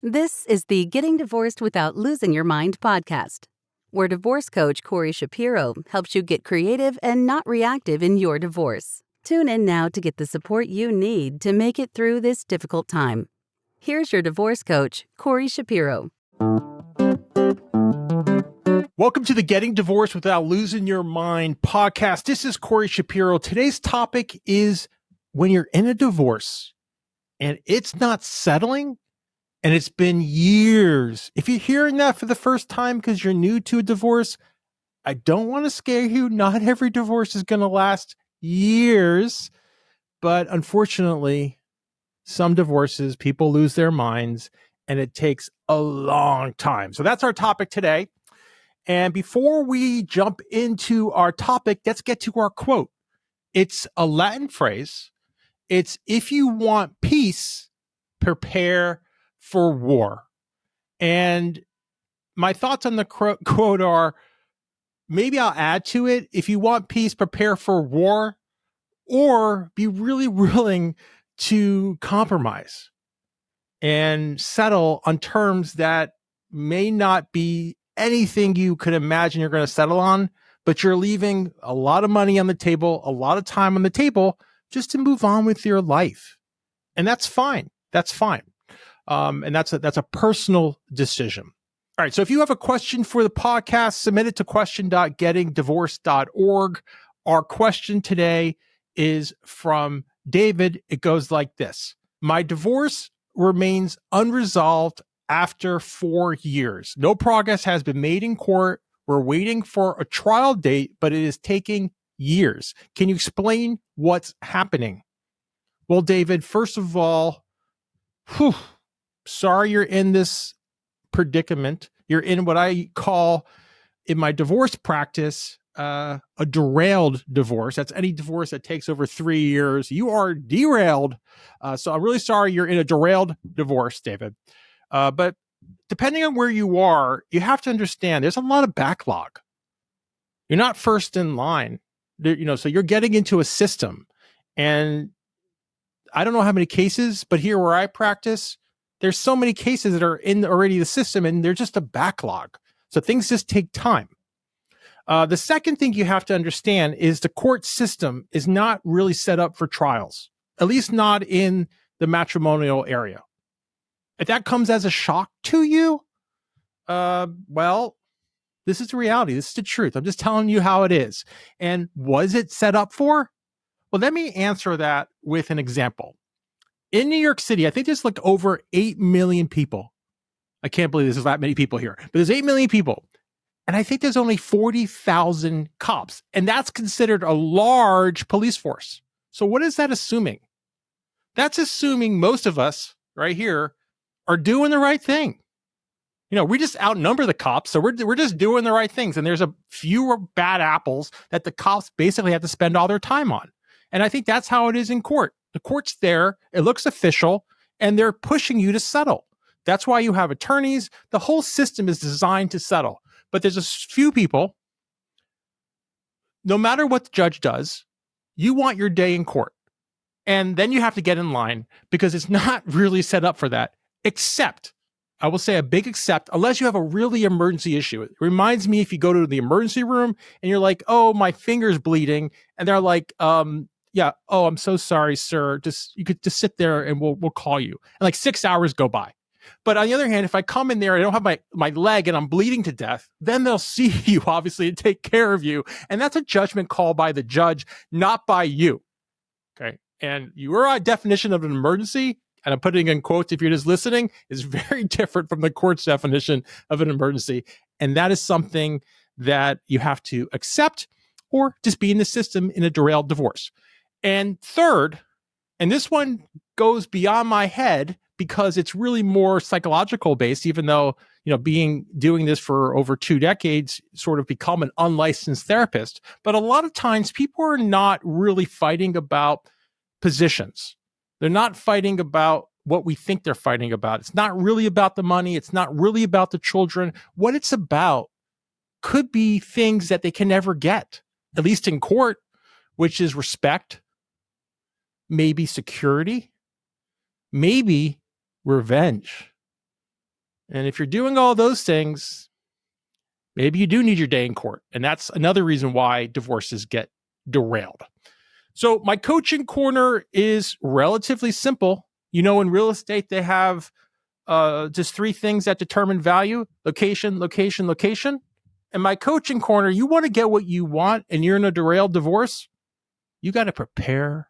This is the Getting Divorced Without Losing Your Mind podcast, where divorce coach Corey Shapiro helps you get creative and not reactive in your divorce. Tune in now to get the support you need to make it through this difficult time. Here's your divorce coach, Corey Shapiro. Welcome to the Getting Divorced Without Losing Your Mind podcast. This is Corey Shapiro. Today's topic is when you're in a divorce and it's not settling and it's been years. If you're hearing that for the first time because you're new to a divorce, I don't want to scare you. Not every divorce is going to last years, but unfortunately, some divorces, people lose their minds and it takes a long time. So that's our topic today. And before we jump into our topic, let's get to our quote. It's a Latin phrase. It's, if you want peace, prepare for war. And my thoughts on the quote are, maybe I'll add to it, if you want peace, prepare for war, or be really willing to compromise and settle on terms that may not be anything you could imagine you're going to settle on, but you're leaving a lot of money on the table, a lot of time on the table just to move on with your life. And that's fine. That's fine. And that's a personal decision. All right. So if you have a question for the podcast, submit it to question.gettingdivorced.org. Our question today is from David. It goes like this. My divorce remains unresolved after 4 years. No progress has been made in court. We're waiting for a trial date, but it is taking years. Can you explain what's happening? Well, David, first of all, sorry you're in this predicament. You're in what I call, in my divorce practice, a derailed divorce. That's any divorce that takes over 3 years. You are derailed. So I'm really sorry you're in a derailed divorce, David. But depending on where you are, you have to understand there's a lot of backlog. You're not first in line, so you're getting into a system. And I don't know how many cases, but here where I practice, there's so many cases that are in already the system and they're just a backlog. So things just take time. The second thing you have to understand is the court system is not really set up for trials, at least not in the matrimonial area. If that comes as a shock to you, well, this is the reality. This is the truth. I'm just telling you how it is. And was it set up for? Well, let me answer that with an example. In New York City, I think there's like over 8 million people. I can't believe there's that many people here, but there's 8 million people. And I think there's only 40,000 cops. And that's considered a large police force. So what is that assuming? That's assuming most of us right here are doing the right thing. We just outnumber the cops. So we're just doing the right things. And there's a fewer bad apples that the cops basically have to spend all their time on. And I think that's how it is in court. The court's there. It looks official and they're pushing you to settle. That's why you have attorneys. The whole system is designed to settle. But there's a few people, no matter what the judge does, you want your day in court. And then you have to get in line because it's not really set up for that. Except, I will say a big except, unless you have a really emergency issue. It reminds me if you go to the emergency room and you're like, oh, my finger's bleeding. And they're like, I'm so sorry, sir. You could just sit there and we'll call you. And like 6 hours go by. But on the other hand, if I come in there, I don't have my leg and I'm bleeding to death, then they'll see you, obviously, and take care of you. And that's a judgment call by the judge, not by you. Okay. And your definition of an emergency, and I'm putting in quotes if you're just listening, is very different from the court's definition of an emergency. And that is something that you have to accept or just be in the system in a derailed divorce. And third, and this one goes beyond my head because it's really more psychological based, even though, doing this for over 2 decades, sort of become an unlicensed therapist. But a lot of times people are not really fighting about positions. They're not fighting about what we think they're fighting about. It's not really about the money. It's not really about the children. What it's about could be things that they can never get, at least in court, which is respect, maybe security, maybe revenge. And if you're doing all those things, maybe you do need your day in court. And that's another reason why divorces get derailed. So my coaching corner is relatively simple. In real estate, they have just 3 things that determine value: location, location, location. And my coaching corner, you want to get what you want and you're in a derailed divorce, you got to prepare.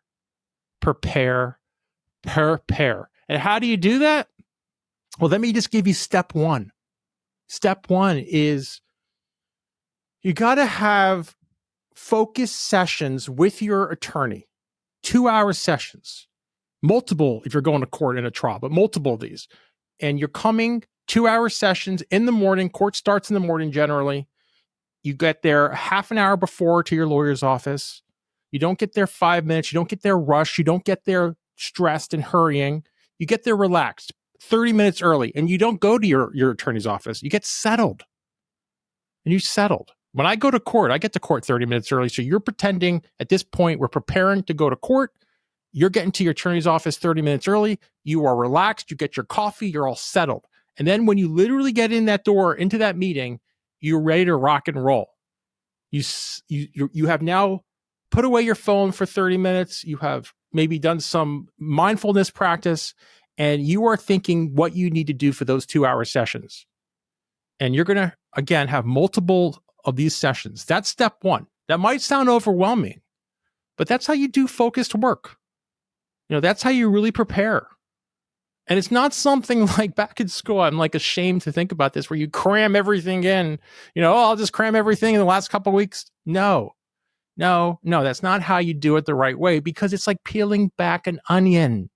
And how do you do that? Well, let me just give you step 1. Step 1 is you got to have focused sessions with your attorney, 2-hour sessions, multiple if you're going to court in a trial, but multiple of these. And you're coming 2-hour sessions in the morning. Court starts in the morning generally. You get there half an hour before to your lawyer's office. You don't get there 5 minutes. You don't get there rushed. You don't get there stressed and hurrying. You get there relaxed 30 minutes early, and you don't go to your attorney's office. You get settled. And you settled. When I go to court, I get to court 30 minutes early. So you're pretending at this point we're preparing to go to court. You're getting to your attorney's office 30 minutes early. You are relaxed. You get your coffee. You're all settled. And then when you literally get in that door into that meeting, you're ready to rock and roll. You have now put away your phone for 30 minutes. You have maybe done some mindfulness practice, and you are thinking what you need to do for those 2-hour sessions. And you're going to, again, have multiple of these sessions. That's step 1. That might sound overwhelming, but that's how you do focused work. That's how you really prepare. And it's not something like back in school. I'm like ashamed to think about this, where you cram everything in, I'll just cram everything in the last couple of weeks. No, that's not how you do it the right way, because it's like peeling back an onion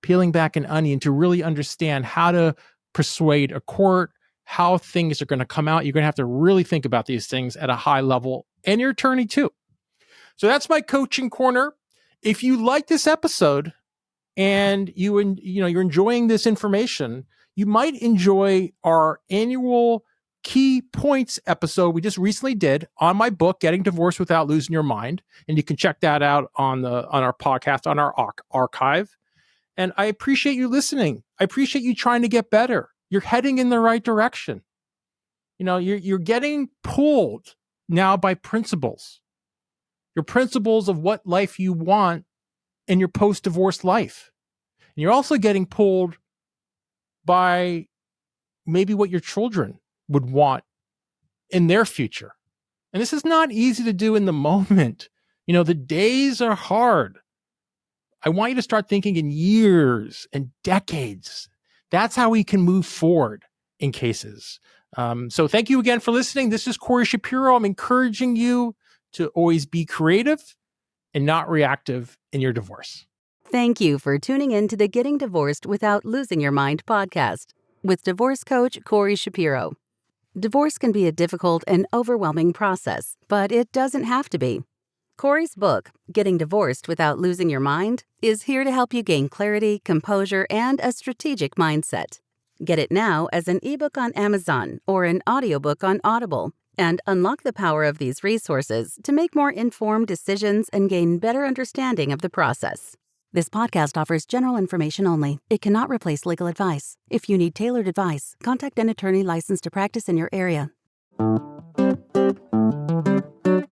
to really understand how to persuade a court, how things are going to come out. You're going to have to really think about these things at a high level, and your attorney too. So that's my coaching corner. If you like this episode and you're enjoying this information, you might enjoy our annual key points episode we just recently did on my book, Getting Divorced Without Losing Your Mind. And you can check that out on our podcast, on our archive. And I appreciate you listening. I appreciate you trying to get better. You're heading in the right direction. You're getting pulled now by principles. Your principles of what life you want in your post-divorce life. And you're also getting pulled by maybe what your children would want in their future. And this is not easy to do in the moment. The days are hard. I want you to start thinking in years and decades. That's how we can move forward in cases. So thank you again for listening. This is Corey Shapiro. I'm encouraging you to always be creative and not reactive in your divorce. Thank you for tuning in to the Getting Divorced Without Losing Your Mind podcast with divorce coach Corey Shapiro. Divorce can be a difficult and overwhelming process, but it doesn't have to be. Corey's book, Getting Divorced Without Losing Your Mind, is here to help you gain clarity, composure, and a strategic mindset. Get it now as an ebook on Amazon or an audiobook on Audible, and unlock the power of these resources to make more informed decisions and gain better understanding of the process. This podcast offers general information only. It cannot replace legal advice. If you need tailored advice, contact an attorney licensed to practice in your area.